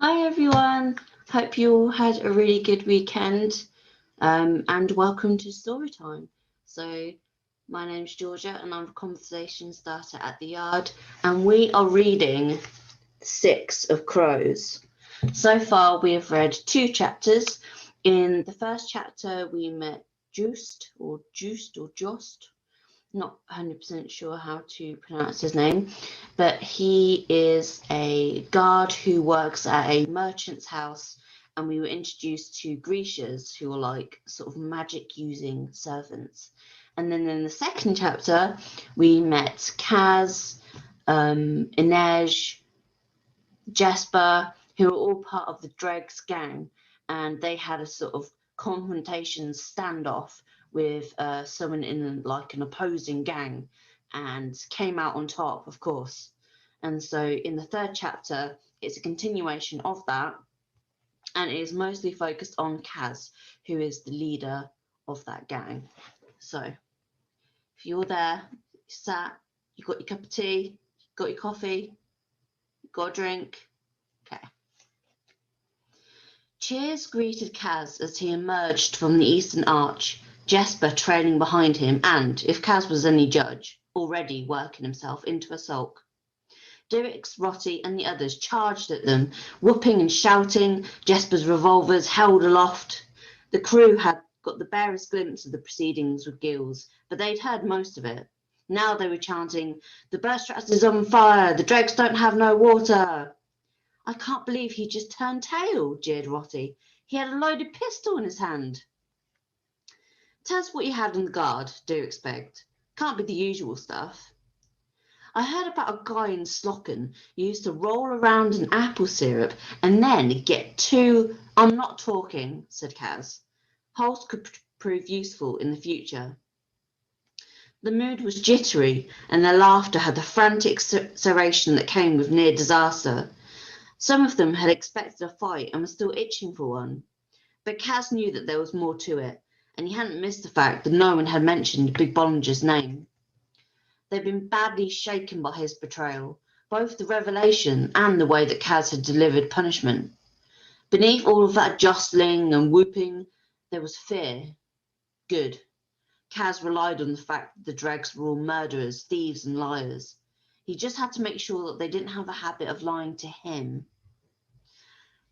Hi everyone, hope you all had a really good weekend and welcome to Storytime. So, my name's Georgia and I'm a conversation starter at the Yard, and we are reading Six of Crows. So far, we have read two chapters. In the first chapter, we met Just, not 100% sure how to pronounce his name, but he is a guard who works at a merchant's house, and we were introduced to Grecias, who are like sort of magic using servants. And then in the second chapter, we met Kaz, Inej, Jasper, who are all part of the Dregs gang, and they had a sort of confrontation standoff with someone in like an opposing gang, and came out on top, of course. And so in the third chapter, it's a continuation of that, and it is mostly focused on Kaz, who is the leader of that gang. So if you're there, sat, you got your cup of tea, you got your coffee, you got a drink, okay. Cheers greeted Kaz as he emerged from the eastern arch, Jesper trailing behind him and, if Kaz was any judge, already working himself into a sulk. Dirks, Rotty, and the others charged at them, whooping and shouting, Jesper's revolvers held aloft. The crew had got the barest glimpse of the proceedings with Gills, but they'd heard most of it. Now they were chanting, "The Burstratz is on fire! The dregs don't have no water!" "I can't believe he just turned tail," jeered Rotty. "He had a loaded pistol in his hand." "Tell us what you had in the guard, do expect. Can't be the usual stuff." "I heard about a guy in Slocken who used to roll around in apple syrup and then get two—" "I'm not talking," said Kaz. "Holes could prove useful in the future." The mood was jittery, and their laughter had the frantic serration that came with near disaster. Some of them had expected a fight and were still itching for one. But Kaz knew that there was more to it, and he hadn't missed the fact that no one had mentioned Big Bollinger's name. They'd been badly shaken by his betrayal, both the revelation and the way that Kaz had delivered punishment. Beneath all of that jostling and whooping, there was fear. Good. Kaz relied on the fact that the dregs were all murderers, thieves, and liars. He just had to make sure that they didn't have a habit of lying to him.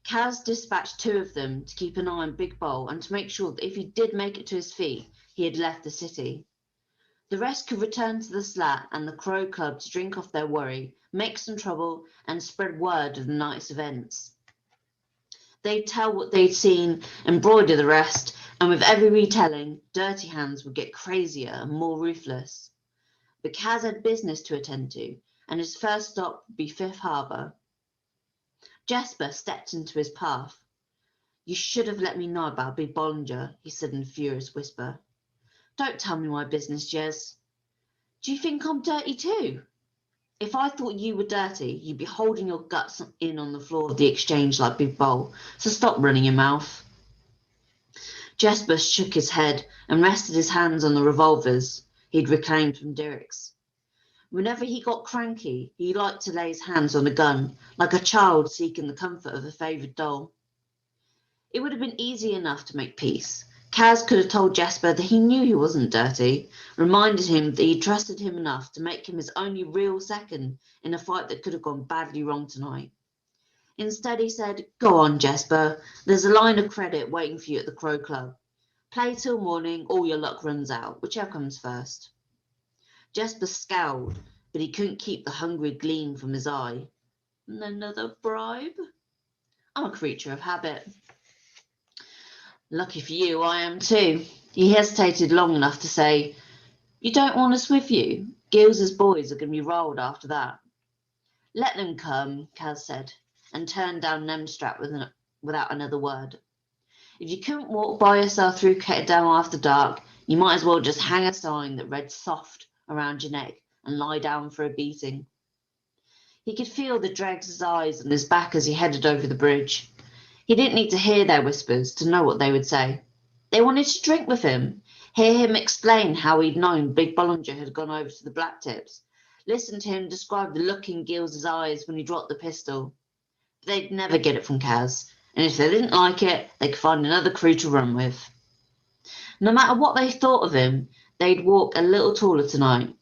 Kaz dispatched two of them to keep an eye on Big Bowl and to make sure that if he did make it to his feet, he had left the city. The rest could return to the Slat and the Crow Club to drink off their worry, make some trouble, and spread word of the night's events. They'd tell what they'd seen, embroider the rest, and with every retelling, Dirty Hands would get crazier and more ruthless. But Kaz had business to attend to, and his first stop would be Fifth Harbour. Jasper stepped into his path. "You should have let me know about Big Bollinger," he said in a furious whisper. "Don't tell me my business, Jez." "Do you think I'm dirty too?" "If I thought you were dirty, you'd be holding your guts in on the floor of the exchange like Big Bowl, so stop running your mouth." Jasper shook his head and rested his hands on the revolvers he'd reclaimed from Dirk's. Whenever he got cranky, he liked to lay his hands on a gun, like a child seeking the comfort of a favoured doll. It would have been easy enough to make peace. Kaz could have told Jasper that he knew he wasn't dirty, reminded him that he trusted him enough to make him his only real second in a fight that could have gone badly wrong tonight. Instead, he said, "Go on, Jasper. There's a line of credit waiting for you at the Crow Club. Play till morning or your luck runs out, whichever comes first." Jasper scowled, but he couldn't keep the hungry gleam from his eye. "Another bribe?" "I'm a creature of habit." "Lucky for you, I am too." He hesitated long enough to say, "You don't want us with you? Gills's boys are going to be rolled after that." "Let them come," Kaz said, and turned down Nemstrat without another word. "If you couldn't walk by yourself through Ketterdam after dark, you might as well just hang a sign that read soft around your neck and lie down for a beating." He could feel the dregs' eyes on his back as he headed over the bridge. He didn't need to hear their whispers to know what they would say. They wanted to drink with him, hear him explain how he'd known Big Bollinger had gone over to the Black Tips, listen to him describe the look in Gill's eyes when he dropped the pistol. They'd never get it from Kaz, and if they didn't like it, they could find another crew to run with. No matter what they thought of him, they'd walk a little taller tonight.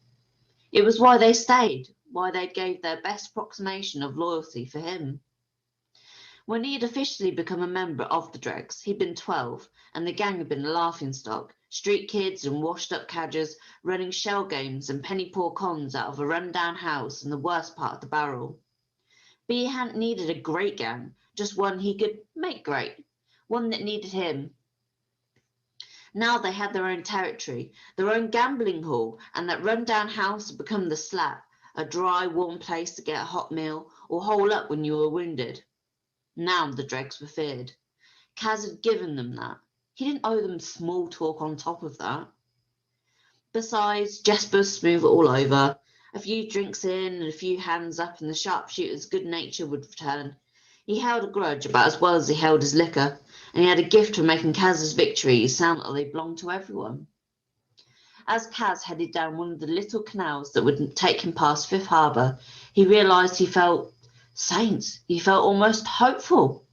It was why they stayed, why they gave their best approximation of loyalty for him. When he had officially become a member of the Dregs, he'd been 12, and the gang had been a laughingstock. Street kids and washed-up cadgers running shell games and penny-poor cons out of a run-down house in the worst part of the barrel. But he hadn't needed a great gang, just one he could make great, one that needed him. Now they had their own territory, their own gambling hall, and that run-down house had become the slap, a dry, warm place to get a hot meal or hole up when you were wounded. Now the Dregs were feared. Kaz had given them that. He didn't owe them small talk on top of that. Besides, Jesper was smooth all over. A few drinks in and a few hands up and the sharpshooter's good nature would return. He held a grudge about as well as he held his liquor, and he had a gift for making Kaz's victories sound like they belonged to everyone. As Kaz headed down one of the little canals that would take him past Fifth Harbour, he realised he felt saints. He felt almost hopeful.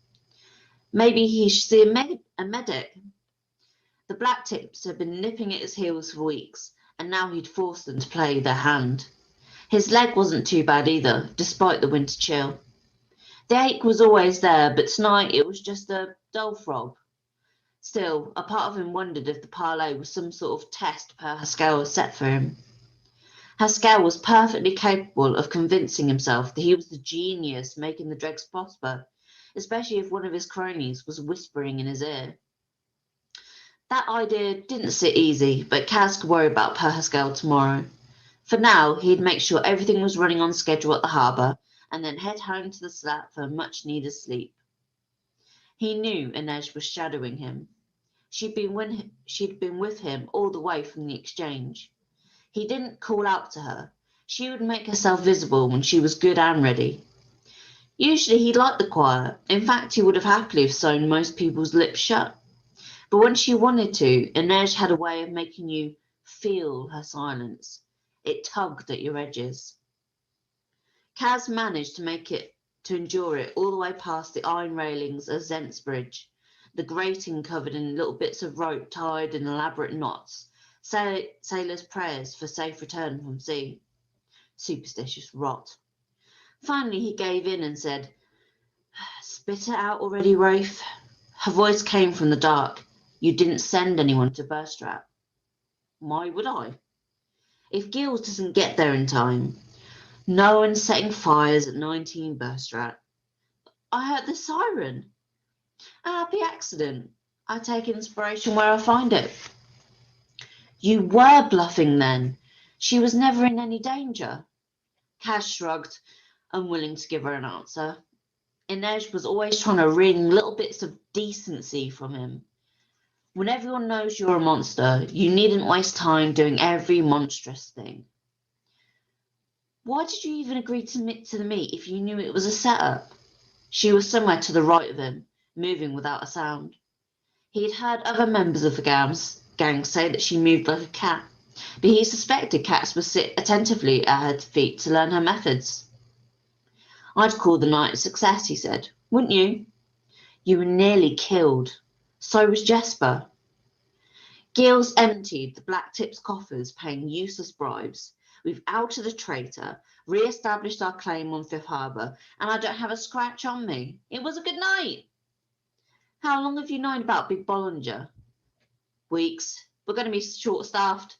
Maybe he should see a medic. The Black Tips had been nipping at his heels for weeks, and now he'd forced them to play their hand. His leg wasn't too bad either, despite the winter chill. The ache was always there, but tonight it was just a dull throb. Still, a part of him wondered if the parlay was some sort of test Haskell had set for him. Haskell was perfectly capable of convincing himself that he was the genius making the Dregs prosper, especially if one of his cronies was whispering in his ear. That idea didn't sit easy, but Kaz could worry about Haskell tomorrow. For now, he'd make sure everything was running on schedule at the harbour, and then head home to the slat for a much-needed sleep. He knew Inej was shadowing him. She'd been with him all the way from the exchange. He didn't call out to her. She would make herself visible when she was good and ready. Usually he liked the quiet. In fact, he would have happily sewn most people's lips shut. But when she wanted to, Inej had a way of making you feel her silence. It tugged at your edges. Kaz managed to endure it all the way past the iron railings of Zent's Bridge, the grating covered in little bits of rope tied in elaborate knots, sailors' prayers for safe return from sea. Superstitious rot. Finally he gave in and said, "Spit it out already, Rafe." Her voice came from the dark. "You didn't send anyone to Burstrap." "Why would I?" "If Gills doesn't get there in time." "No one's setting fires at 19 Burstrap." "I heard the siren." "A happy accident. I take inspiration where I find it." "You were bluffing then. She was never in any danger." Kaz shrugged, unwilling to give her an answer. Inej was always trying to wring little bits of decency from him. When everyone knows you're a monster, you needn't waste time doing every monstrous thing. "Why did you even agree to the meet if you knew it was a setup?" She was somewhere to the right of him, moving without a sound. He had heard other members of the gang say that she moved like a cat, but he suspected cats would sit attentively at her feet to learn her methods. "I'd call the night a success," he said. "Wouldn't you?" "You were nearly killed. So was Jesper." Gills emptied the Black Tips coffers, paying useless bribes. "We've outed a traitor, re-established our claim on Fifth Harbour, and I don't have a scratch on me. It was a good night." "How long have you known about Big Bollinger?" "Weeks. We're going to be short-staffed."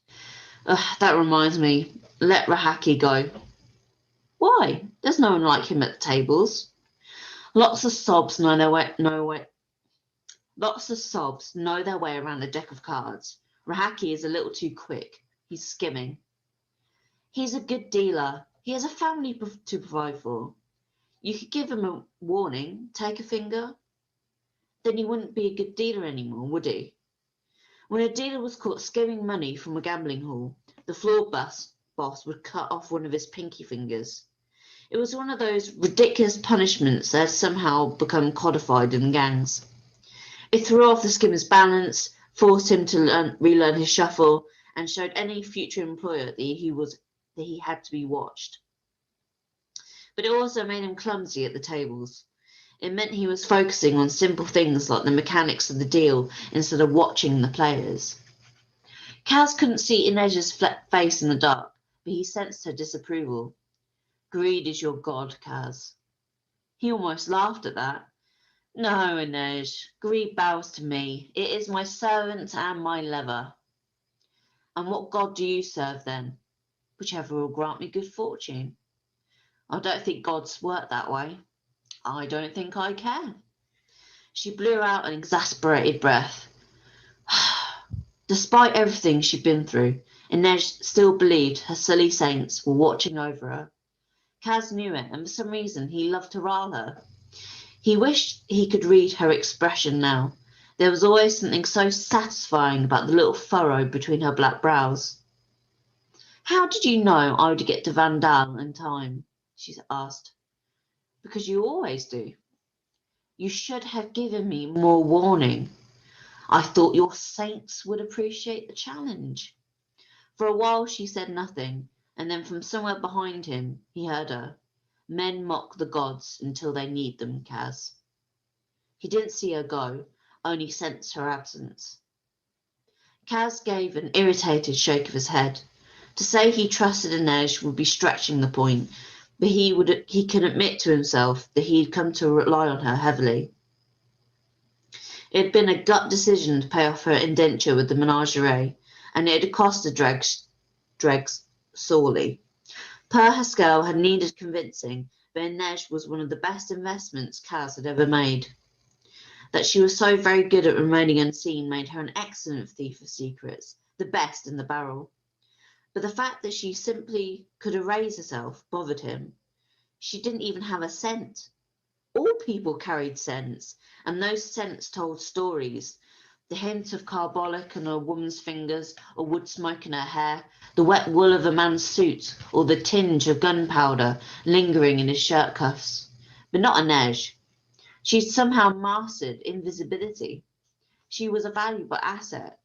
That reminds me. Let Rahaki go." "Why? There's no one like him at the tables." Lots of sobs know their way around a deck of cards. Rahaki is a little too quick. He's skimming. "He's a good dealer. He has a family to provide for. You could give him a warning, take a finger. Then he wouldn't be a good dealer anymore, would he?" When a dealer was caught skimming money from a gambling hall, the floor boss would cut off one of his pinky fingers. It was one of those ridiculous punishments that had somehow become codified in gangs. It threw off the skimmer's balance, forced him to relearn his shuffle, and showed any future employer that he had to be watched. But it also made him clumsy at the tables. It meant he was focusing on simple things like the mechanics of the deal instead of watching the players. Kaz couldn't see Inej's face in the dark, but he sensed her disapproval. Greed is your god, Kaz. He almost laughed at that. No, Inej, greed bows to me. It is my servant and my lever. And what god do you serve then? Whichever will grant me good fortune. I don't think gods work that way. I don't think I care. She blew out an exasperated breath. Despite everything she'd been through, Inej still believed her silly saints were watching over her. Kaz knew it, and for some reason he loved to rile her. He wished he could read her expression now. There was always something so satisfying about the little furrow between her black brows. How did you know I would get to Vandal in time? She asked. Because you always do. You should have given me more warning. I thought your saints would appreciate the challenge. For a while she said nothing, and then from somewhere behind him he heard her. Men mock the gods until they need them, Kaz. He didn't see her go, only sensed her absence. Kaz gave an irritated shake of his head. To say he trusted Inej would be stretching the point, but he could admit to himself that he had come to rely on her heavily. It had been a gut decision to pay off her indenture with the menagerie, and it had cost the dregs sorely. Per Haskell had needed convincing, but Inej was one of the best investments Kaz had ever made. That she was so very good at remaining unseen made her an excellent thief of secrets, the best in the barrel. But the fact that she simply could erase herself bothered him. She didn't even have a scent. All people carried scents, and those scents told stories. The hint of carbolic on a woman's fingers, or wood smoke in her hair, the wet wool of a man's suit, or the tinge of gunpowder lingering in his shirt cuffs. But not Inej. She'd somehow mastered invisibility. She was a valuable asset.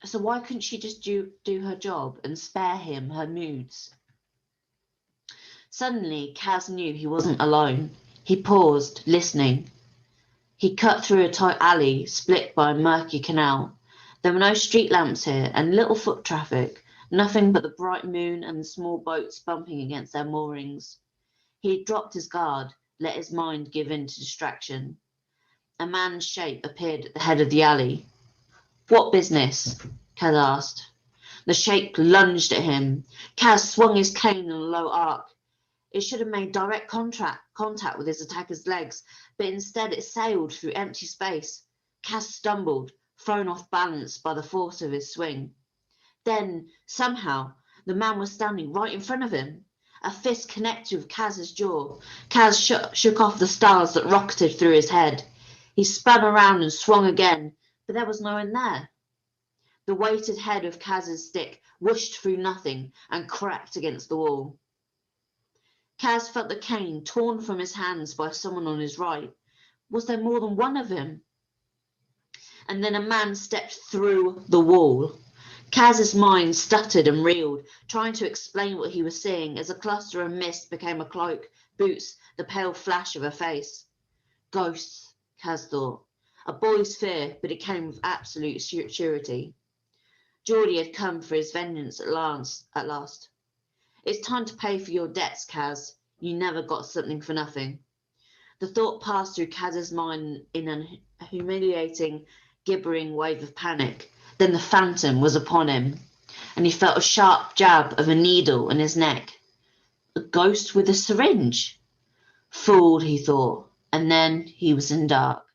So why couldn't she just do her job and spare him her moods? Suddenly, Kaz knew he wasn't alone. He paused, listening. He cut through a tight alley, split by a murky canal. There were no street lamps here, and little foot traffic, nothing but the bright moon and the small boats bumping against their moorings. He had dropped his guard, let his mind give in to distraction. A man's shape appeared at the head of the alley. What business? Kaz asked. The shape lunged at him. Kaz swung his cane in a low arc. It should have made direct contact with his attacker's legs, but instead it sailed through empty space. Kaz stumbled, thrown off balance by the force of his swing. Then, somehow, the man was standing right in front of him. A fist connected with Kaz's jaw. Kaz shook off the stars that rocketed through his head. He spun around and swung again, but there was no one there. The weighted head of Kaz's stick whooshed through nothing and cracked against the wall. Kaz felt the cane torn from his hands by someone on his right. Was there more than one of him? And then a man stepped through the wall. Kaz's mind stuttered and reeled, trying to explain what he was seeing as a cluster of mist became a cloak, boots, the pale flash of a face. Ghosts, Kaz thought. A boy's fear, but it came with absolute surety. Geordie had come for his vengeance at last. It's time to pay for your debts, Kaz. You never got something for nothing. The thought passed through Kaz's mind in a humiliating, gibbering wave of panic. Then the phantom was upon him, and he felt a sharp jab of a needle in his neck. A ghost with a syringe. Fooled, he thought, and then he was in dark.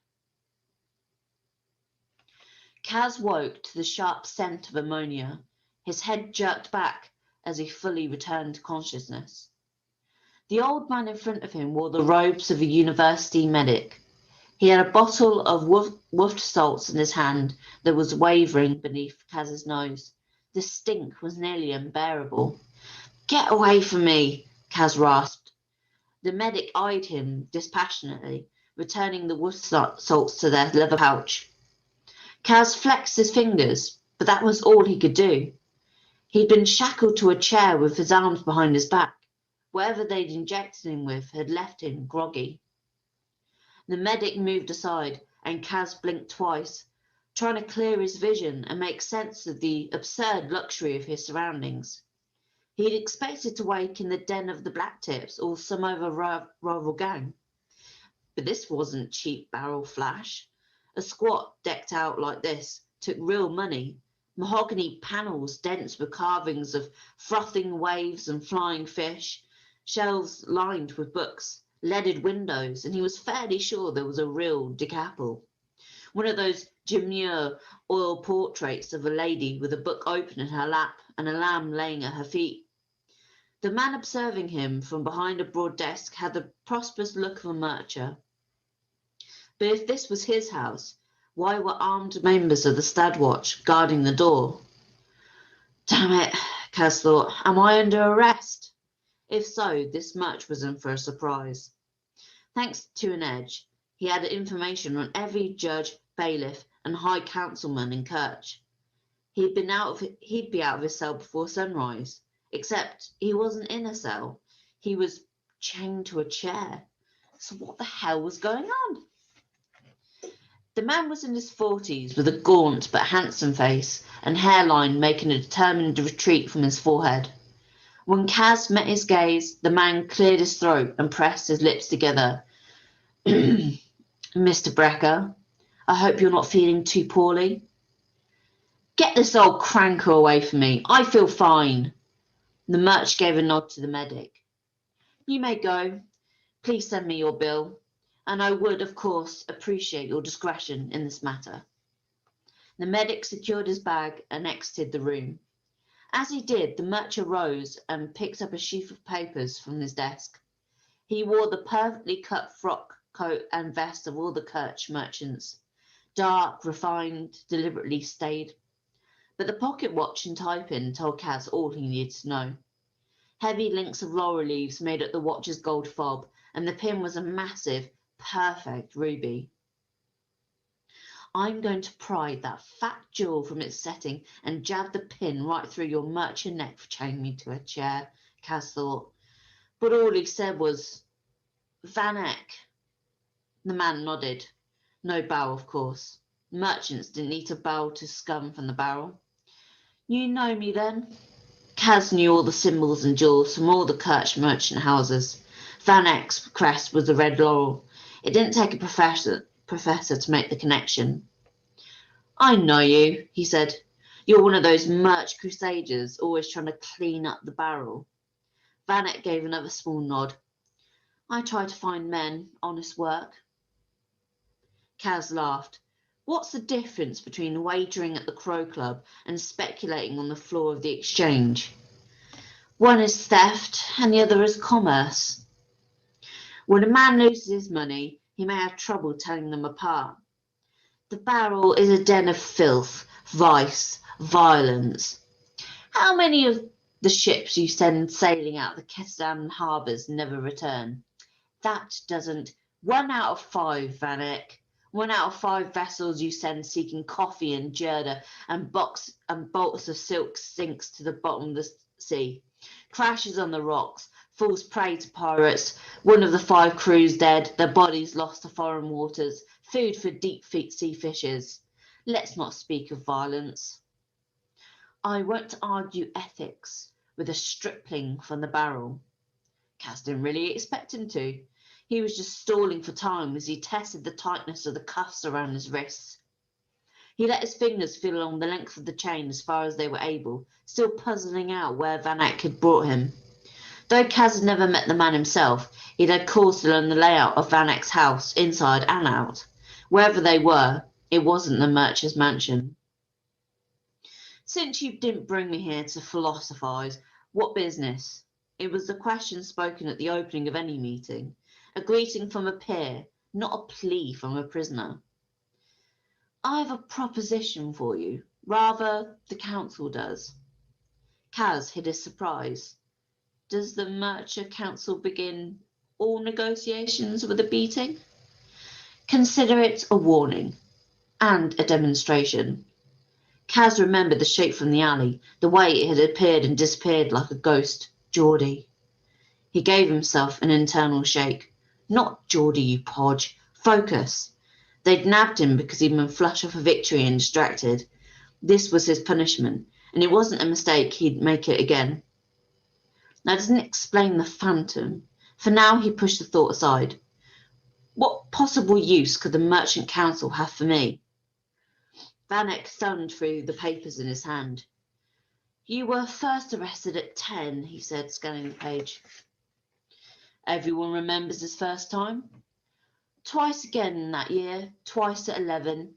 Kaz woke to the sharp scent of ammonia. His head jerked back as he fully returned to consciousness. The old man in front of him wore the robes of a university medic. He had a bottle of woofed salts in his hand that was wavering beneath Kaz's nose. The stink was nearly unbearable. Get away from me, Kaz rasped. The medic eyed him dispassionately, returning the woofed salts to their leather pouch. Kaz flexed his fingers, but that was all he could do. He'd been shackled to a chair with his arms behind his back. Whatever they'd injected him with had left him groggy. The medic moved aside, and Kaz blinked twice, trying to clear his vision and make sense of the absurd luxury of his surroundings. He'd expected to wake in the den of the Black Tips or some other rival gang. But this wasn't cheap barrel flash. A squat decked out like this took real money. Mahogany panels dense with carvings of frothing waves and flying fish, shelves lined with books, leaded windows, and he was fairly sure there was a real decapple. One of those demure oil portraits of a lady with a book open in her lap and a lamb laying at her feet. The man observing him from behind a broad desk had the prosperous look of a merchant. But if this was his house, why were armed members of the Stadwatch guarding the door? Damn it, Kaz thought. Am I under arrest? If so, this much was in for a surprise. Thanks to an edge, he had information on every judge, bailiff, and high councilman in Kerch. He'd be out of his cell before sunrise, except he wasn't in a cell. He was chained to a chair. So what the hell was going on? The man was in his 40s, with a gaunt but handsome face and hairline making a determined retreat from his forehead. When Kaz met his gaze, the man cleared his throat and pressed his lips together. Mr. Brecker, I hope you're not feeling too poorly. Get this old cranker away from me. I feel fine. The merch gave a nod to the medic. You may go. Please send me your bill. And I would, of course, appreciate your discretion in this matter. The medic secured his bag and exited the room. As he did, the merchant rose and picked up a sheaf of papers from his desk. He wore the perfectly cut frock coat and vest of all the Kerch merchants, dark, refined, deliberately staid. But the pocket watch and tie-pin told Kaz all he needed to know. Heavy links of laurel leaves made up the watch's gold fob, and the pin was a massive, perfect ruby. I'm going to pry that fat jewel from its setting and jab the pin right through your merchant neck for chaining me to a chair, Kaz thought. But all he said was, Van Eck. The man nodded. No bow, of course. Merchants didn't need to bow to scum from the barrel. You know me then? Kaz knew all the symbols and jewels from all the Kerch merchant houses. Van Eck's crest was the red laurel. It didn't take a professor to make the connection. I know you, he said. You're one of those merch crusaders, always trying to clean up the barrel. Van Eck gave another small nod. I try to find men, honest work. Kaz laughed. What's the difference between wagering at the Crow Club and speculating on the floor of the exchange? One is theft and the other is commerce. When a man loses his money, he may have trouble telling them apart. The barrel is a den of filth, vice, violence. How many of the ships you send sailing out the Kessan harbours never return? That doesn't. 1 out of 5, Van Eck. 1 out of 5 vessels you send seeking coffee and Jerda and bolts of silk sinks to the bottom of the sea, crashes on the rocks, falls prey to pirates, 1 of the 5 crews dead, their bodies lost to foreign waters, food for deep sea fishes. Let's not speak of violence. I won't argue ethics with a stripling from the barrel. Kaz didn't really expect him to. He was just stalling for time as he tested the tightness of the cuffs around his wrists. He let his fingers feel along the length of the chain as far as they were able, still puzzling out where Van Eck had brought him. Though Kaz had never met the man himself, he'd had cause to learn the layout of Van Eck's house, inside and out. Wherever they were, it wasn't the merchant's mansion. Since you didn't bring me here to philosophise, what business? It was the question spoken at the opening of any meeting. A greeting from a peer, not a plea from a prisoner. I have a proposition for you. Rather, the council does. Kaz hid his surprise. Does the Mercer Council begin all negotiations with a beating? Consider it a warning and a demonstration. Kaz remembered the shape from the alley, the way it had appeared and disappeared like a ghost. Geordie. He gave himself an internal shake. Not Geordie, you podge. Focus. They'd nabbed him because he'd been flushed off a victory and distracted. This was his punishment, and it wasn't a mistake he'd make it again. That doesn't explain the phantom. For now, he pushed the thought aside. What possible use could the Merchant Council have for me? Van Eyck thumbed through the papers in his hand. You were first arrested at 10, he said, scanning the page. Everyone remembers his first time? Twice again in that year, twice at 11.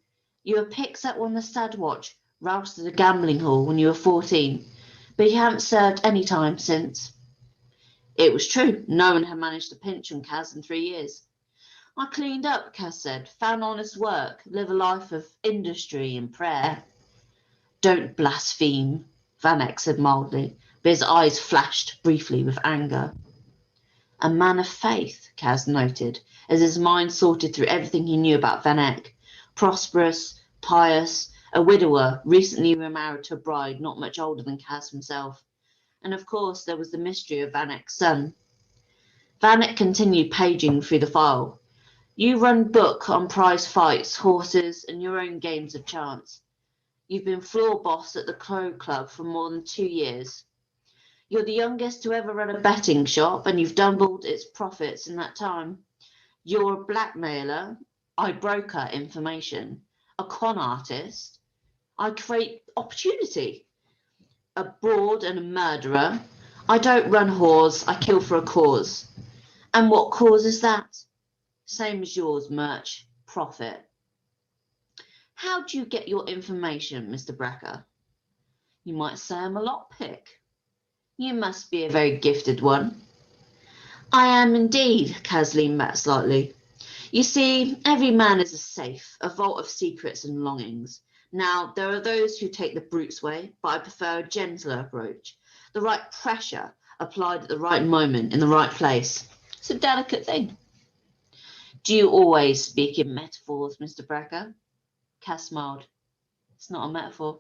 You were picked up on the stud watch, roused at a gambling hall when you were 14, but you haven't served any time since. It was true. No one had managed to pinch on Kaz in 3 years. I cleaned up, Kaz said, found honest work, live a life of industry and prayer. Don't blaspheme, Van Eyck said mildly, but his eyes flashed briefly with anger. A man of faith, Kaz noted, as his mind sorted through everything he knew about Van Eyck. Prosperous, pious, a widower, recently remarried to a bride not much older than Kaz himself. And of course there was the mystery of Van Eyck's son. Van Eyck continued paging through the file. You run book on prize fights, horses, and your own games of chance. You've been floor boss at the Crow Club for more than 2 years. You're the youngest to ever run a betting shop, and you've doubled its profits in that time. You're a blackmailer. I broker information. A con artist. I create opportunity. A broad and a murderer. I don't run whores. I kill for a cause. And what cause is that? Same as yours, Murch. Profit. How do you get your information, Mr. Brecker? You might say I'm a lockpick. You must be a very gifted one. I am indeed, Kaz leaned back slightly. You see, every man is a safe, a vault of secrets and longings. Now, there are those who take the brute's way, but I prefer a gentler approach. The right pressure applied at the right moment in the right place. It's a delicate thing. Do you always speak in metaphors, Mr. Brecker? Kaz smiled. It's not a metaphor.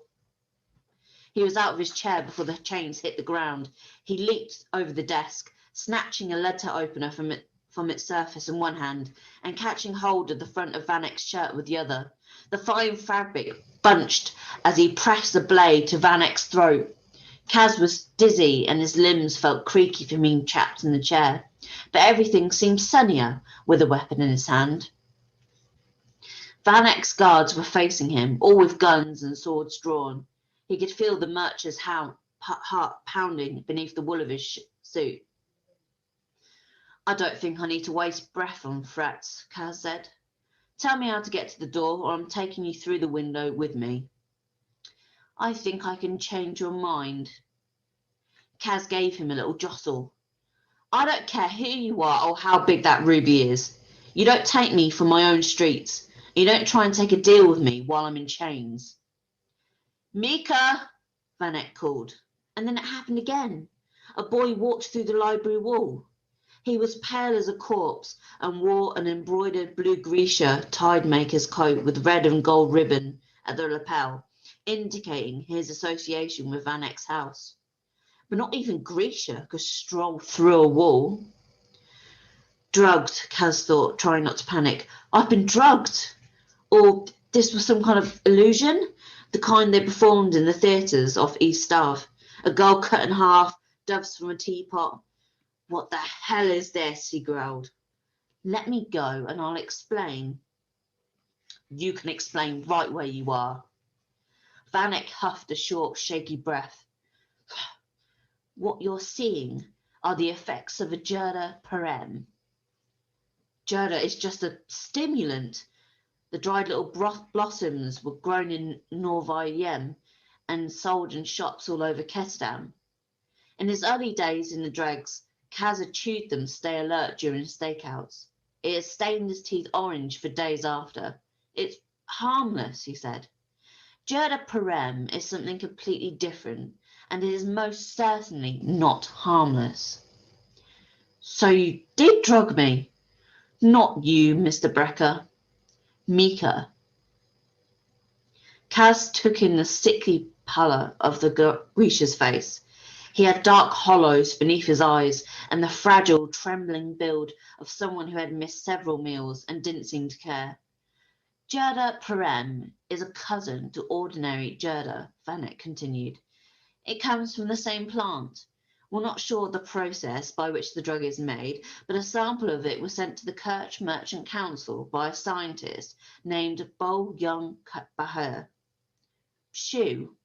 He was out of his chair before the chains hit the ground. He leaped over the desk, snatching a letter opener from its surface in one hand and catching hold of the front of Van Eyck's shirt with the other. The fine fabric bunched as he pressed the blade to Van Eyck's throat. Kaz was dizzy and his limbs felt creaky from being trapped in the chair, but everything seemed sunnier with a weapon in his hand. Van Eyck's guards were facing him, all with guns and swords drawn. He could feel the Merchant's heart pounding beneath the wool of his suit. I don't think I need to waste breath on threats, Kaz said. Tell me how to get to the door, or I'm taking you through the window with me. I think I can change your mind. Kaz gave him a little jostle. I don't care who you are or how big that ruby is. You don't take me from my own streets. You don't try and take a deal with me while I'm in chains. Mika, Van Eyck called, and then it happened again. A boy walked through the library wall. He was pale as a corpse and wore an embroidered blue Grisha tide-maker's coat with red and gold ribbon at the lapel, indicating his association with Van Eyck's house. But not even Grisha could stroll through a wall. Drugged, Kaz thought, trying not to panic. I've been drugged. Or this was some kind of illusion, the kind they performed in the theatres off East Ave. A girl cut in half, doves from a teapot. What the hell is this? He growled. Let me go and I'll explain. You can explain right where you are. Van Eyck huffed a short, shaky breath. What you're seeing are the effects of a Jurda Parem. Jurda is just a stimulant. The dried little blossoms were grown in Novy Yem and sold in shops all over Kestam. In his early days in the dregs, Kaz had chewed them to stay alert during stakeouts. It had stained his teeth orange for days after. It's harmless, he said. Jurda Parem is something completely different, and it is most certainly not harmless. So you did drug me? Not you, Mr. Brecker. Mika. Kaz took in the sickly pallor of the Grisha's face. He had dark hollows beneath his eyes and the fragile, trembling build of someone who had missed several meals and didn't seem to care. Gerda Perem is a cousin to ordinary Gerda, Vanek continued. It comes from the same plant. We're not sure the process by which the drug is made, but a sample of it was sent to the Kirch Merchant Council by a scientist named Bol Young Bahir. Shu?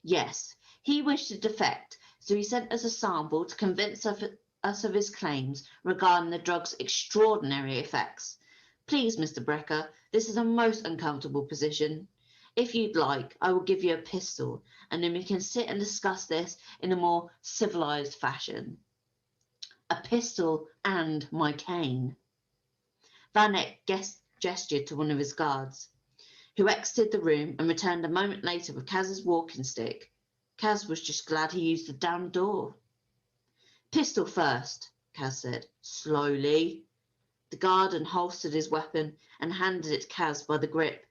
Yes, he wished to defect, so he sent us a sample to convince us of his claims regarding the drug's extraordinary effects. Please, Mr. Brecker, this is a most uncomfortable position. If you'd like, I will give you a pistol, and then we can sit and discuss this in a more civilized fashion. A pistol and my cane. Vanek gestured to one of his guards, who exited the room and returned a moment later with Kaz's walking stick. Kaz was just glad he used the damn door. Pistol first, Kaz said, slowly. The guard unholstered his weapon and handed it to Kaz by the grip.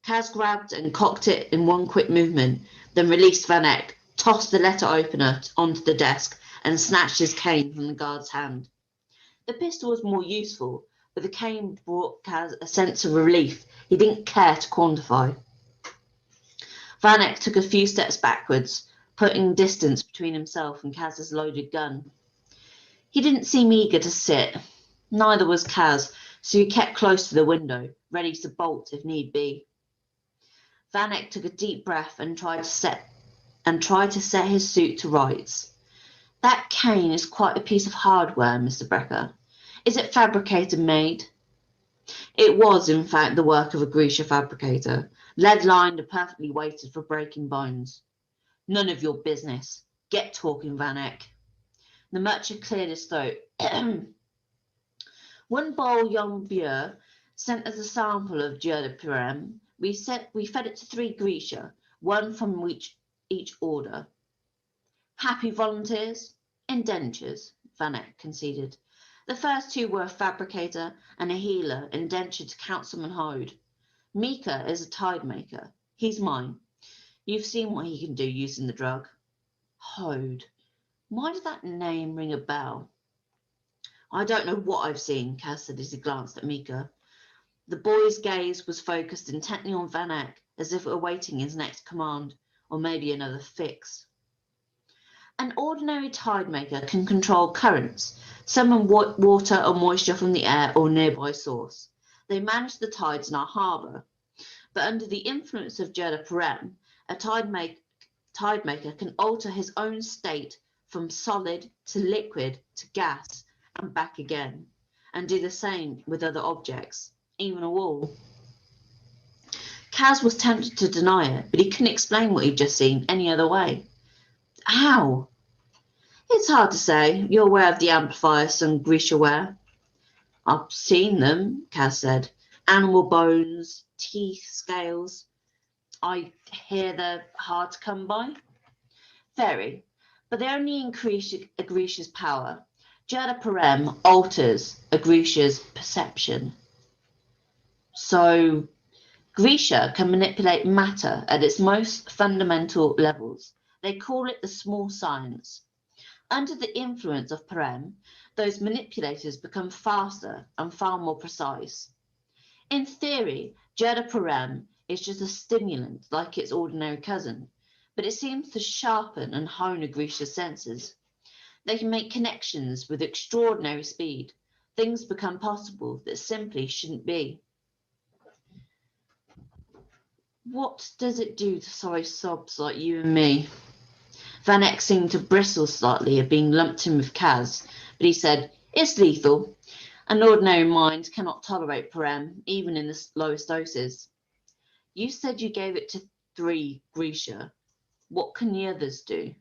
Kaz grabbed and cocked it in one quick movement, then released Vanek, tossed the letter opener onto the desk, and snatched his cane from the guard's hand. The pistol was more useful, but the cane brought Kaz a sense of relief he didn't care to quantify. Vanek took a few steps backwards, putting distance between himself and Kaz's loaded gun. He didn't seem eager to sit. Neither was Kaz, so he kept close to the window, ready to bolt if need be. Vanek took a deep breath and tried to set his suit to rights. That cane is quite a piece of hardware, Mr. Brecker. Is it fabricator made? It was, in fact, the work of a Grisha fabricator, lead-lined and perfectly weighted for breaking bones. None of your business. Get talking, Vanek. The merchant cleared his throat. One bowl young beer sent us a sample of Gerda Pirem. We fed it to 3 Grisha, one from each order. Happy volunteers? Indentures, Vanek conceded. The first 2 were a fabricator and a healer indentured to Councilman Hode. Mika is a tide maker. He's mine. You've seen what he can do using the drug. Hode. Why did that name ring a bell? I don't know what I've seen, Kaz said as he glanced at Mika. The boy's gaze was focused intently on Vanek, as if awaiting his next command, or maybe another fix. An ordinary tide maker can control currents, summon water or moisture from the air or nearby source. They manage the tides in our harbour. But under the influence of Gerda Perem, a tide maker can alter his own state from solid to liquid to gas and back again, and do the same with other objects, even a wall. Kaz was tempted to deny it, but he couldn't explain what he'd just seen any other way. How? It's hard to say. You're aware of the amplifiers some Grisha wear. I've seen them, Kaz said. Animal bones, teeth, scales. I hear they're hard to come by. Very, but they only increase a Grisha's power. Gerda Perem alters a Grisha's perception. So, Grisha can manipulate matter at its most fundamental levels. They call it the small science. Under the influence of Perem, those manipulators become faster and far more precise. In theory, Gerda Perem is just a stimulant like its ordinary cousin, but it seems to sharpen and hone a Grisha's senses. They can make connections with extraordinary speed. Things become possible that simply shouldn't be. What does it do to sorry sobs like you and me? Vanek seemed to bristle slightly at being lumped in with Kaz, but he said, it's lethal. An ordinary mind cannot tolerate Perem, even in the lowest doses. You said you gave it to 3 Grisha. What can the others do?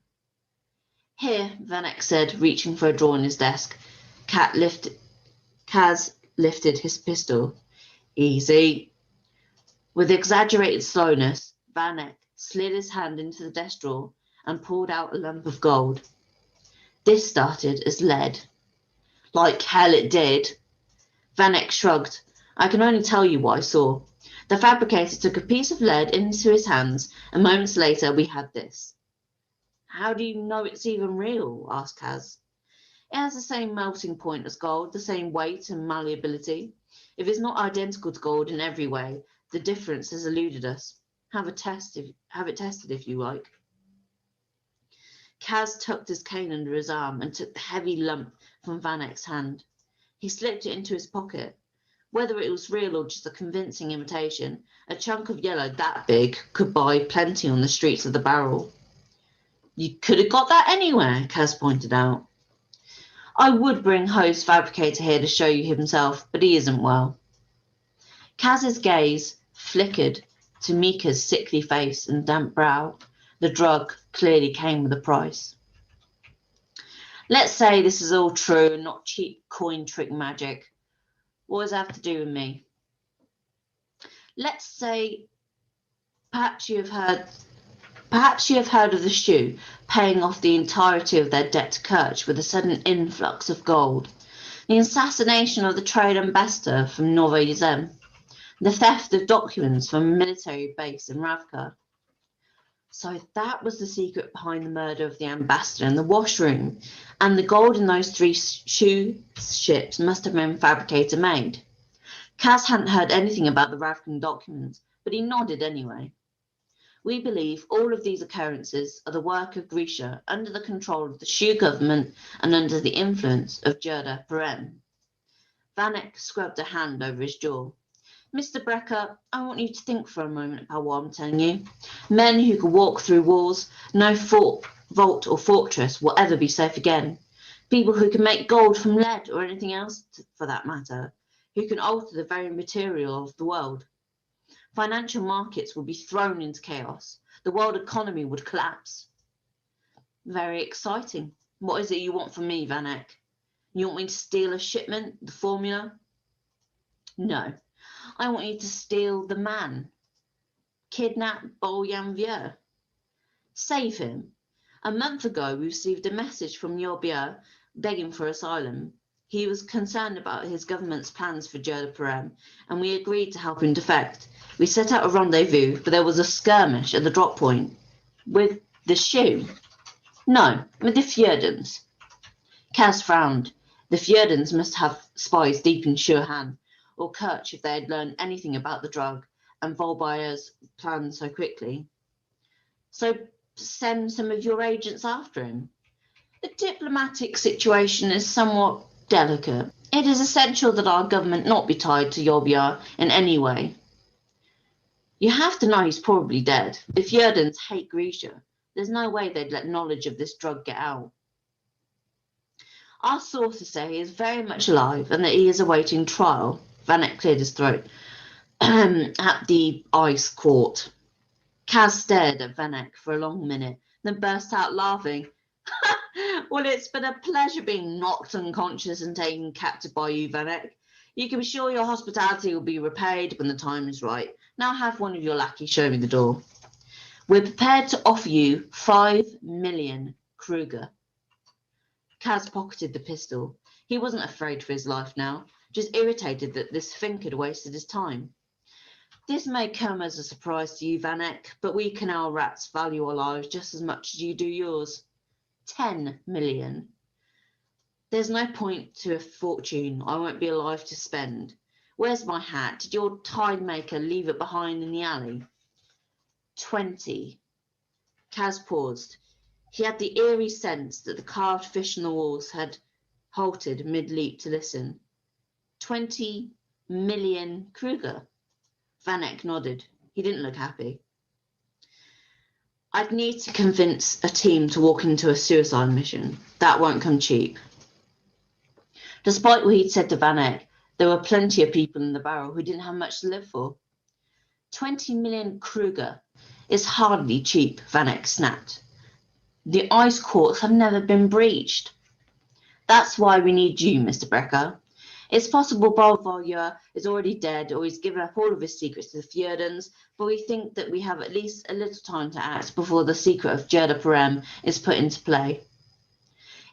Here, Vanek said, reaching for a drawer in his desk. Kaz lifted his pistol. Easy. With exaggerated slowness, Vanek slid his hand into the desk drawer and pulled out a lump of gold. This started as lead. Like hell it did. Vanek shrugged. I can only tell you what I saw. The fabricator took a piece of lead into his hands, and moments later we had this. How do you know it's even real? Asked Kaz. It has the same melting point as gold, the same weight and malleability. If it's not identical to gold in every way, the difference has eluded us. Have it tested if you like. Kaz tucked his cane under his arm and took the heavy lump from Van Eyck's hand. He slipped it into his pocket. Whether it was real or just a convincing imitation, a chunk of yellow that big could buy plenty on the streets of the Barrel. You could have got that anywhere, Kaz pointed out. I would bring Ho's fabricator here to show you himself, but he isn't well. Kaz's gaze flickered to Mika's sickly face and damp brow. The drug clearly came with a price. Let's say this is all true and not cheap coin trick magic. What does that have to do with me? Let's say perhaps you have heard of the Shu paying off the entirety of their debt to Kirch with a sudden influx of gold, the assassination of the trade ambassador from Novi Zem, the theft of documents from a military base in Ravka. So that was the secret behind the murder of the ambassador in the washroom, and the gold in those 3 Shu ships must have been fabricator made. Kaz hadn't heard anything about the Ravkan documents, but he nodded anyway. We believe all of these occurrences are the work of Grisha under the control of the Shu government and under the influence of Gerda Perem. Van Eyck scrubbed a hand over his jaw. Mr. Brecker, I want you to think for a moment about what I'm telling you. Men who can walk through walls, no vault or fortress will ever be safe again. People who can make gold from lead or anything else, for that matter, who can alter the very material of the world. Financial markets will be thrown into chaos. The world economy would collapse. Very exciting. What is it you want from me, Van Eyck? You want me to steal a shipment, the formula? No. I want you to steal the man. Kidnap Bolyan Vieux. Save him. A month ago, we received a message from Yobier begging for asylum. He was concerned about his government's plans for Gerda Perem, and we agreed to help him defect. We set out a rendezvous, but there was a skirmish at the drop point. With the Shu? No, with the Fjerdans. Kaz frowned. The Fjerdans must have spies deep in Shu-Han, or Kirch if they had learned anything about the drug and Volbayer's plan so quickly. So send some of your agents after him. The diplomatic situation is somewhat delicate. It is essential that our government not be tied to Yobiar in any way. You have to know he's probably dead. The Fjerdans hate Grisha. There's no way they'd let knowledge of this drug get out. Our sources say he is very much alive and that he is awaiting trial. Van Eyck cleared his throat. At the ice court. Kaz stared at Van Eyck for a long minute, then burst out laughing. Well, it's been a pleasure being knocked unconscious and taken captive by you, Van Eyck. You can be sure your hospitality will be repaid when the time is right. Now have one of your lackeys show me the door. We're prepared to offer you 5 million Kruger. Kaz pocketed the pistol. He wasn't afraid for his life now, just irritated that this Fink had wasted his time. This may come as a surprise to you, Van Eyck, but we canal rats value our lives just as much as you do yours. 10 million. There's no point to a fortune I won't be alive to spend. Where's my hat? Did your tide maker leave it behind in the alley? 20. Kaz paused. He had the eerie sense that the carved fish on the walls had halted mid-leap to listen. 20 million Kruger. Van Eyck nodded. He didn't look happy. I'd need to convince a team to walk into a suicide mission. That won't come cheap. Despite what he'd said to Van Eyck, there were plenty of people in the Barrel who didn't have much to live for. 20 million Kruger is hardly cheap, Van Eyck snapped. The ice courts have never been breached. That's why we need you, Mr. Brecker. It's possible Bolvoyeur is already dead or he's given up all of his secrets to the Fjerdans, but we think that we have at least a little time to act before the secret of Gerda Perem is put into play.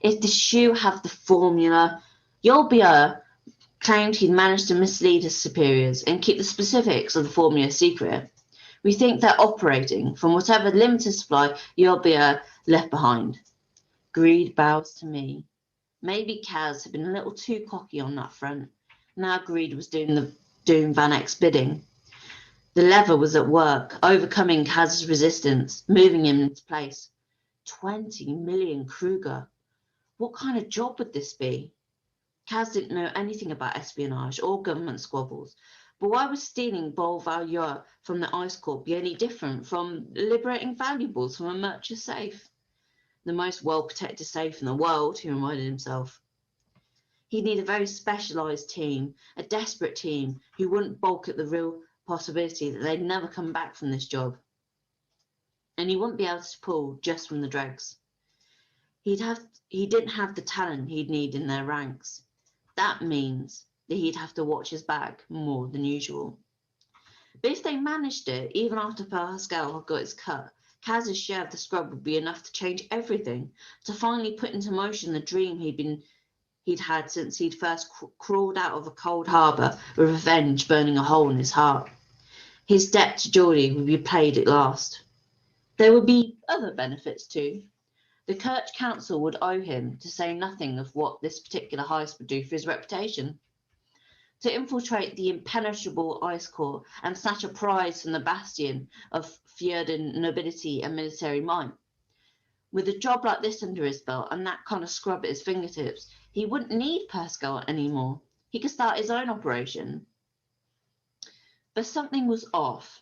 If the Shu have the formula, Yolbier claimed he'd managed to mislead his superiors and keep the specifics of the formula secret. We think they're operating from whatever limited supply you'll be left behind. Greed bows to me. Maybe Kaz had been a little too cocky on that front. Now greed was doing Van Eck's bidding. The lever was at work, overcoming Kaz's resistance, moving him into place. 20 million Kruger. What kind of job would this be? Kaz didn't know anything about espionage or government squabbles, but why was stealing Bol Valueur from the Ice Corps be any different from liberating valuables from a merchant safe? The most well-protected safe in the world, he reminded himself. He'd need a very specialised team, a desperate team, who wouldn't balk at the real possibility that they'd never come back from this job. And he wouldn't be able to pull just from the dregs. He didn't have the talent he'd need in their ranks. That means that he'd have to watch his back more than usual. But if they managed it, even after Pascal had got his cut, Kaz's share of the scrub would be enough to change everything, to finally put into motion the dream he'd had since he'd first crawled out of a cold harbour with revenge burning a hole in his heart. His debt to Geordie would be paid at last. There would be other benefits too. The Church Council would owe him, to say nothing of what this particular heist would do for his reputation. To infiltrate the impenetrable Ice Corps and snatch a prize from the bastion of Fjordan nobility and military might. With a job like this under his belt and that kind of scrub at his fingertips, he wouldn't need Pascal anymore. He could start his own operation. But something was off.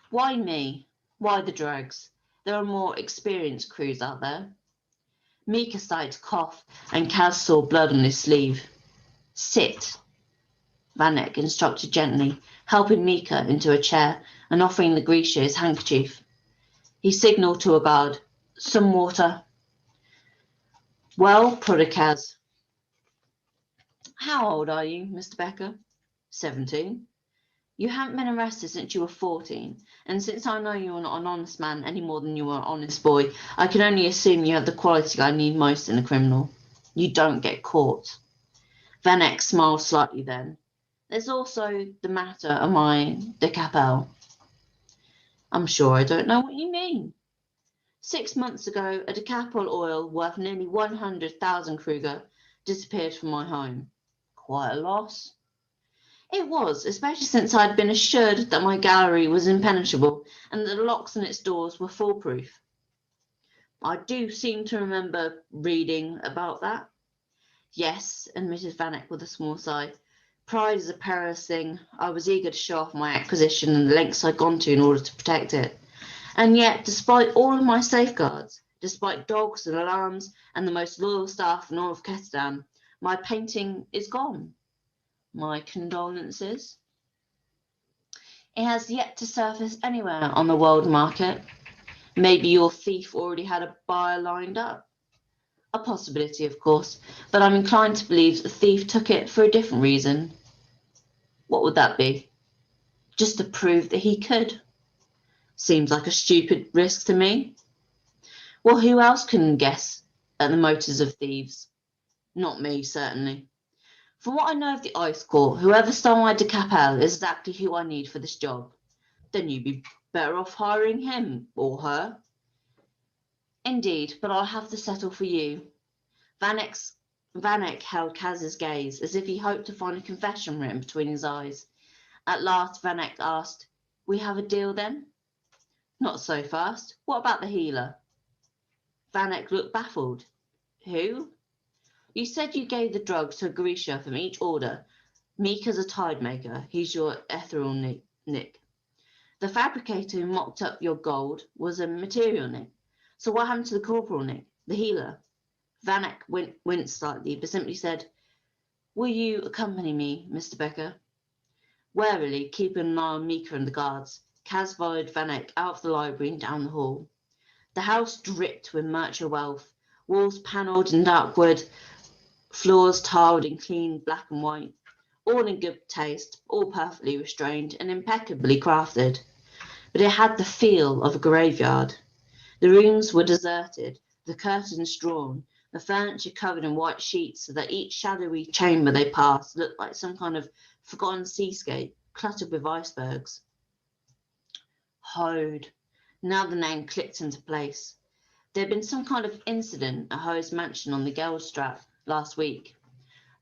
Why me? Why the dregs? There are more experienced crews out there. Mika started to cough, and Kaz saw blood on his sleeve. Sit, Van Eck instructed gently, helping Mika into a chair and offering the Grisha his handkerchief. He signalled to a guard. Some water. Well, prodded Kaz. How old are you, Mr. Becker? 17. You haven't been arrested since you were 14, and since I know you are not an honest man any more than you are an honest boy, I can only assume you have the quality I need most in a criminal. You don't get caught. Van Eck smiled slightly then. There's also the matter of my de Capelle. I'm sure I don't know what you mean. 6 months ago, a de Capelle oil worth nearly 100,000 Kruger disappeared from my home. Quite a loss. It was, especially since I'd been assured that my gallery was impenetrable and that the locks on its doors were foolproof. I do seem to remember reading about that. Yes, admitted Van Eck with a small sigh. Pride is a perilous thing. I was eager to show off my acquisition and the lengths I'd gone to in order to protect it. And yet, despite all of my safeguards, despite dogs and alarms and the most loyal staff in all of Kestan, my painting is gone. My condolences. It has yet to surface anywhere on the world market. Maybe your thief already had a buyer lined up. A possibility, of course, but I'm inclined to believe the thief took it for a different reason. What would that be? Just to prove that he could. Seems like a stupid risk to me. Well, who else can guess at the motives of thieves? Not me, certainly. From what I know of the Ice Corps, whoever stole my de Capelle is exactly who I need for this job. Then you'd be better off hiring him or her. Indeed, but I'll have to settle for you. Van Eck held Kaz's gaze as if he hoped to find a confession written between his eyes. At last, Van Eck asked, We have a deal then? Not so fast. What about the healer? Van Eck looked baffled. Who? You said you gave the drugs to a Grisha from each order. Mika's a tide maker. He's your ethereal nick. The fabricator who mocked up your gold was a material nick. So what happened to the corporal nick, the healer? Van Eck winced slightly, but simply said, Will you accompany me, Mr. Becker? Warily, keeping an eye on Mika and the guards, Kaz followed Van Eck out of the library and down the hall. The house dripped with merchant wealth, walls panelled in dark wood, floors tiled in clean black and white, all in good taste, all perfectly restrained and impeccably crafted. But it had the feel of a graveyard. The rooms were deserted, the curtains drawn, the furniture covered in white sheets so that each shadowy chamber they passed looked like some kind of forgotten seascape cluttered with icebergs. Hode. Now the name clicked into place. There had been some kind of incident at Hode's mansion on the Geldstraat last week.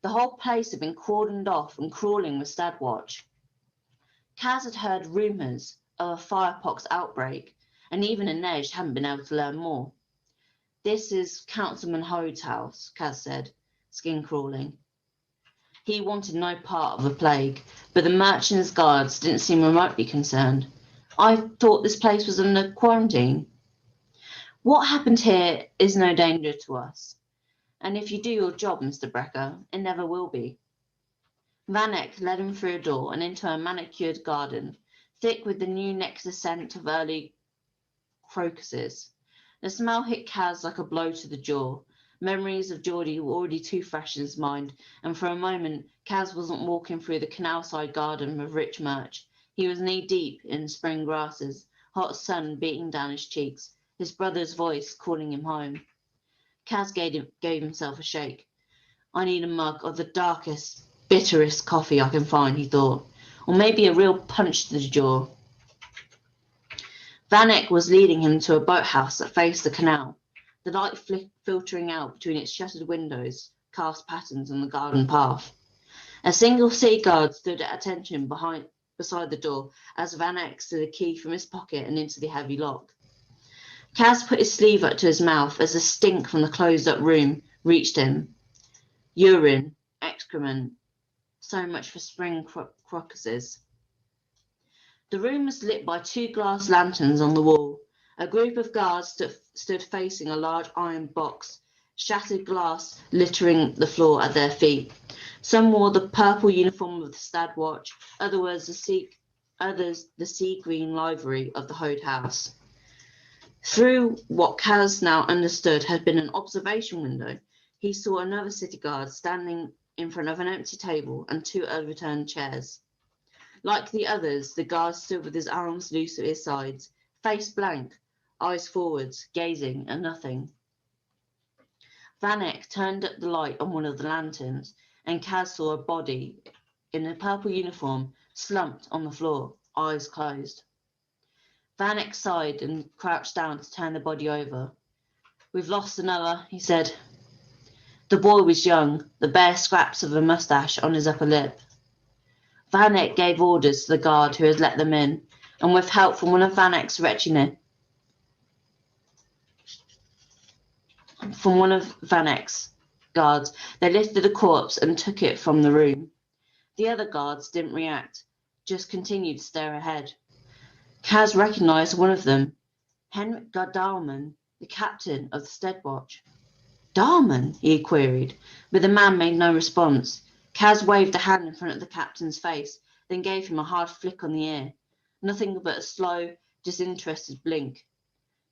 The whole place had been cordoned off and crawling with Stadwatch. Kaz had heard rumours of a firepox outbreak, and even Inej hadn't been able to learn more. This is Councilman Hode's house, Kaz said, skin crawling. He wanted no part of the plague, but the merchant's guards didn't seem remotely concerned. I thought this place was under quarantine. What happened here is no danger to us. And if you do your job, Mr. Brecker, it never will be. Van Eyck led him through a door and into a manicured garden, thick with the new nectar scent of early crocuses. The smell hit Kaz like a blow to the jaw. Memories of Geordie were already too fresh in his mind, and for a moment Kaz wasn't walking through the canal-side garden with rich Murch. He was knee-deep in spring grasses, hot sun beating down his cheeks, his brother's voice calling him home. Kaz gave himself a shake. I need a mug of the darkest, bitterest coffee I can find, he thought, or maybe a real punch to the jaw. Van Eyck was leading him to a boathouse that faced the canal. The light filtering out between its shuttered windows cast patterns on the garden path. A single sea guard stood at attention beside the door as Van Eyck slid a key from his pocket and into the heavy lock. Kaz put his sleeve up to his mouth as the stink from the closed-up room reached him. Urine, excrement, so much for spring crocuses. The room was lit by 2 glass lanterns on the wall. A group of guards stood facing a large iron box, shattered glass littering the floor at their feet. Some wore the purple uniform of the Stadwatch, others the sea green livery of the Hode House. Through what Kaz now understood had been an observation window, he saw another city guard standing in front of an empty table and 2 overturned chairs. Like the others, the guard stood with his arms loose at his sides, face blank, eyes forwards, gazing at nothing. Van Eyck turned up the light on one of the lanterns, and Kaz saw a body in a purple uniform slumped on the floor, eyes closed. Van Eyck sighed and crouched down to turn the body over. We've lost another, he said. The boy was young, the bare scraps of a moustache on his upper lip. Van Eyck gave orders to the guard who had let them in, and with help from one of Van Eyck's guards, they lifted the corpse and took it from the room. The other guards didn't react, just continued to stare ahead. Kaz recognised one of them, Henrik Darman, the captain of the Stadwatch. Darman? He queried, but the man made no response. Kaz waved a hand in front of the captain's face, then gave him a hard flick on the ear. Nothing but a slow, disinterested blink.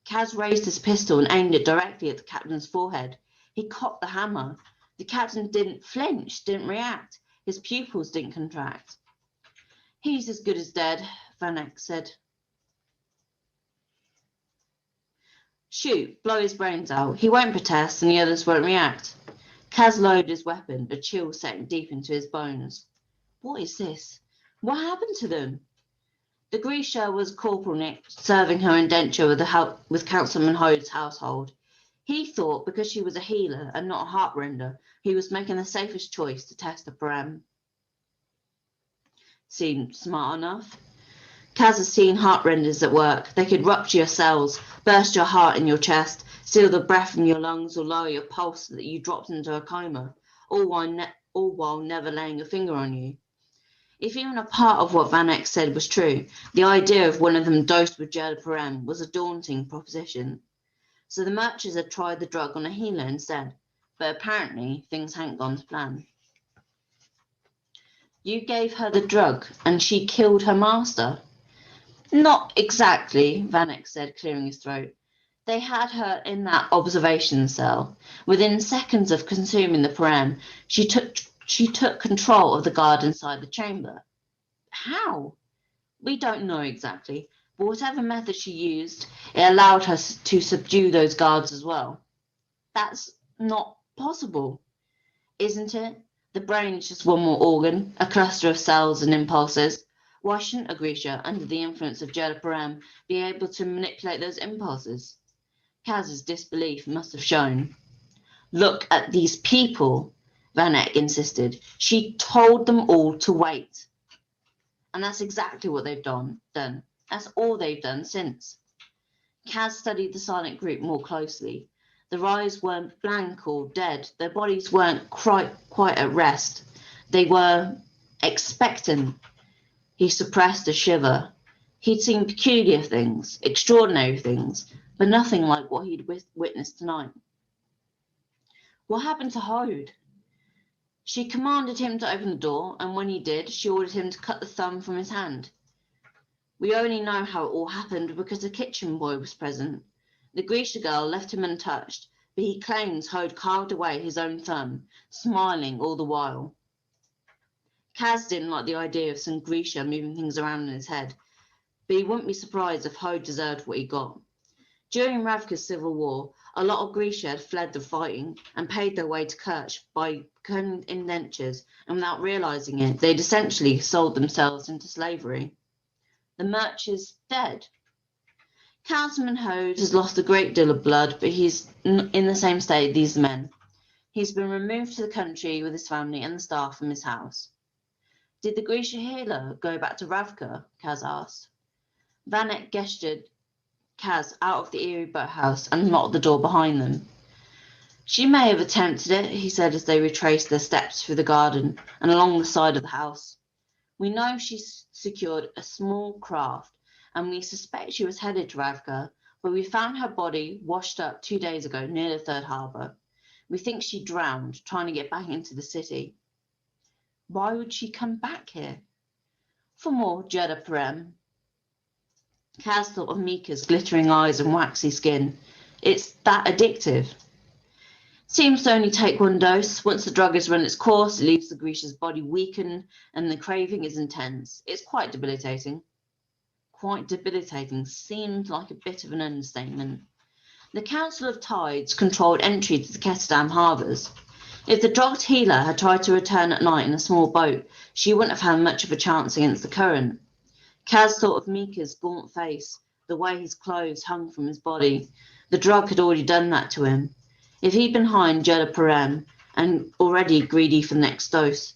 Kaz raised his pistol and aimed it directly at the captain's forehead. He cocked the hammer. The captain didn't flinch, didn't react. His pupils didn't contract. He's as good as dead, Van Eyck said. Shoot, blow his brains out. He won't protest and the others won't react. Kaz loaded his weapon, a chill setting deep into his bones. What is this? What happened to them? The Grisha was Corporal Nick, serving her indenture with Councilman Hode's household. He thought because she was a healer and not a heartrender, he was making the safest choice to test the param. Seemed smart enough. Kaz has seen heartrenders at work. They could rupture your cells, burst your heart in your chest, steal the breath from your lungs, or lower your pulse so that you dropped into a coma, all while never laying a finger on you. If even a part of what Van Eyck said was true, the idea of one of them dosed with Jeliparam was a daunting proposition. So the merchants had tried the drug on a healer instead, but apparently things hadn't gone to plan. You gave her the drug and she killed her master? Not exactly, Van Eyck said, clearing his throat. They had her in that observation cell. Within seconds of consuming the param, she took control of the guard inside the chamber. How? We don't know exactly, but whatever method she used, it allowed her to subdue those guards as well. That's not possible, isn't it? The brain is just one more organ, a cluster of cells and impulses. Why shouldn't a Grisha, under the influence of Jada Param, be able to manipulate those impulses? Kaz's disbelief must have shown. Look at these people, Van Eyck insisted. She told them all to wait. And that's exactly what they've done. That's all they've done since. Kaz studied the silent group more closely. Their eyes weren't blank or dead. Their bodies weren't quite at rest. They were expectant. He suppressed a shiver. He'd seen peculiar things, extraordinary things, but nothing like what he'd witnessed tonight. What happened to Hode? She commanded him to open the door, and when he did, she ordered him to cut the thumb from his hand. We only know how it all happened because the kitchen boy was present. The Grisha girl left him untouched, but he claims Hode carved away his own thumb, smiling all the while. Kaz didn't like the idea of some Grisha moving things around in his head, but he wouldn't be surprised if Hode deserved what he got. During Ravka's civil war, a lot of Grisha had fled the fighting and paid their way to Kerch by becoming indentures, and without realising it, they'd essentially sold themselves into slavery. The Merch is dead. Councilman Hode has lost a great deal of blood, but he's in the same state these men. He's been removed to the country with his family and the staff from his house. Did the Grisha healer go back to Ravka? Kaz asked. Van Eyck gestured Kaz out of the eerie boathouse and locked the door behind them. She may have attempted it, he said as they retraced their steps through the garden and along the side of the house. We know she secured a small craft, and we suspect she was headed to Ravka, but we found her body washed up 2 days ago near the third harbour. We think she drowned, trying to get back into the city. Why would she come back here? For more Jada Param. Kaz thought of Mika's glittering eyes and waxy skin. It's that addictive. Seems to only take one dose. Once the drug has run its course, it leaves the Grisha's body weakened and the craving is intense. It's quite debilitating. Quite debilitating seemed like a bit of an understatement. The Council of Tides controlled entry to the Ketterdam harbours. If the drugged healer had tried to return at night in a small boat, she wouldn't have had much of a chance against the current. Kaz thought of Mika's gaunt face, the way his clothes hung from his body. The drug had already done that to him. If he'd been high in Jada Param and already greedy for the next dose,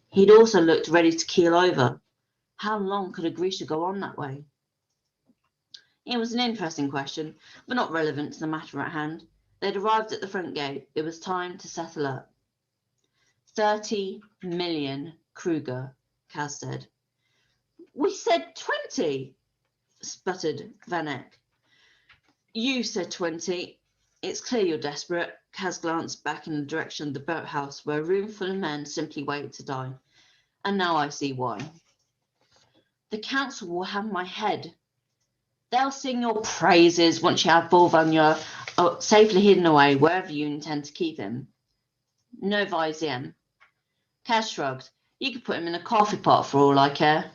he'd also looked ready to keel over. How long could a Grisha go on that way? It was an interesting question, but not relevant to the matter at hand. They'd arrived at the front gate. It was time to settle up. 30 million Kruger, Kaz said. We said 20, sputtered Van Eyck. You said 20. It's clear you're desperate. Kaz glanced back in the direction of the boathouse where a room full of men simply waited to die. And now I see why. The council will have my head. They'll sing your praises once you have Bolvanya safely hidden away wherever you intend to keep him. No visiem. Kaz shrugged. You could put him in a coffee pot for all I care.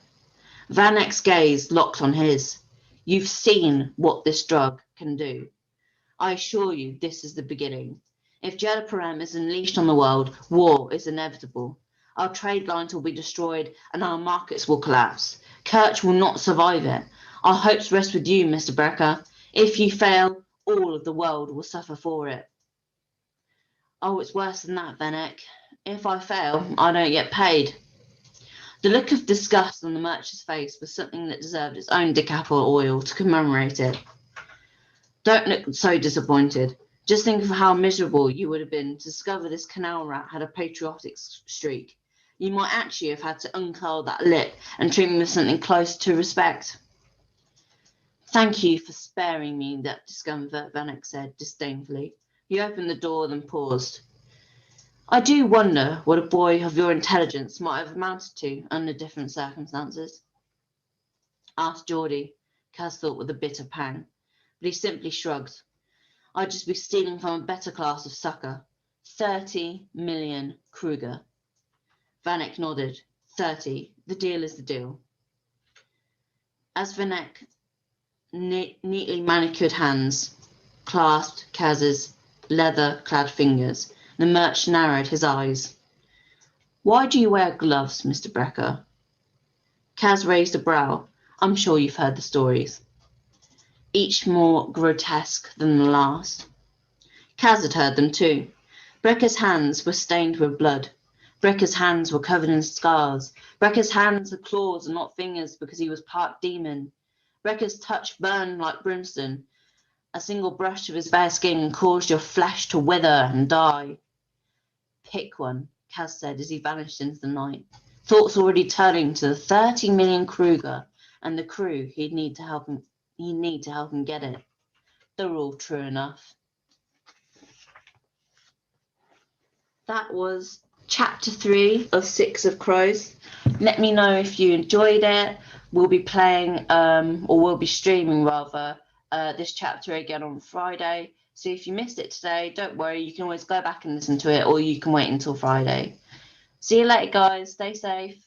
Van Eyck's gaze locked on his. You've seen what this drug can do. I assure you this is the beginning. If Jada Param is unleashed on the world, war is inevitable. Our trade lines will be destroyed and our markets will collapse. Kerch will not survive it. Our hopes rest with you, Mr. Brecker. If you fail, all of the world will suffer for it. Oh, it's worse than that, Van Eyck. If I fail, I don't get paid. The look of disgust on the merchant's face was something that deserved its own decapple oil to commemorate it. Don't look so disappointed. Just think of how miserable you would have been to discover this canal rat had a patriotic streak. You might actually have had to uncurl that lip and treat me with something close to respect. Thank you for sparing me that discomfort, Van Eyck said disdainfully. He opened the door, then paused. I do wonder what a boy of your intelligence might have amounted to under different circumstances. Asked Geordie, Kaz thought with a bitter pang, but he simply shrugged. I'd just be stealing from a better class of sucker. 30 million Kruger. Van Eyck nodded. 30. The deal is the deal. As Van Eyck neatly manicured hands clasped Kaz's leather-clad fingers, the merch narrowed his eyes. Why do you wear gloves, Mr. Brecker? Kaz raised a brow. I'm sure you've heard the stories, each more grotesque than the last. Kaz had heard them too. Brekka's hands were stained with blood. Brekka's hands were covered in scars. Brekka's hands had claws and not fingers because he was part demon. Brekka's touch burned like brimstone. A single brush of his bare skin caused your flesh to wither and die. Pick one, Kaz said as he vanished into the night. Thoughts already turning to the 30 million Kruger and the crew he'd need to help him get it. They were all true enough. That was chapter 3 of 6 of Crows. Let me know if you enjoyed it. We'll be playing, or we'll be streaming rather, this chapter again on Friday. So if you missed it today, don't worry, you can always go back and listen to it, or you can wait until Friday. See you later, guys. Stay safe.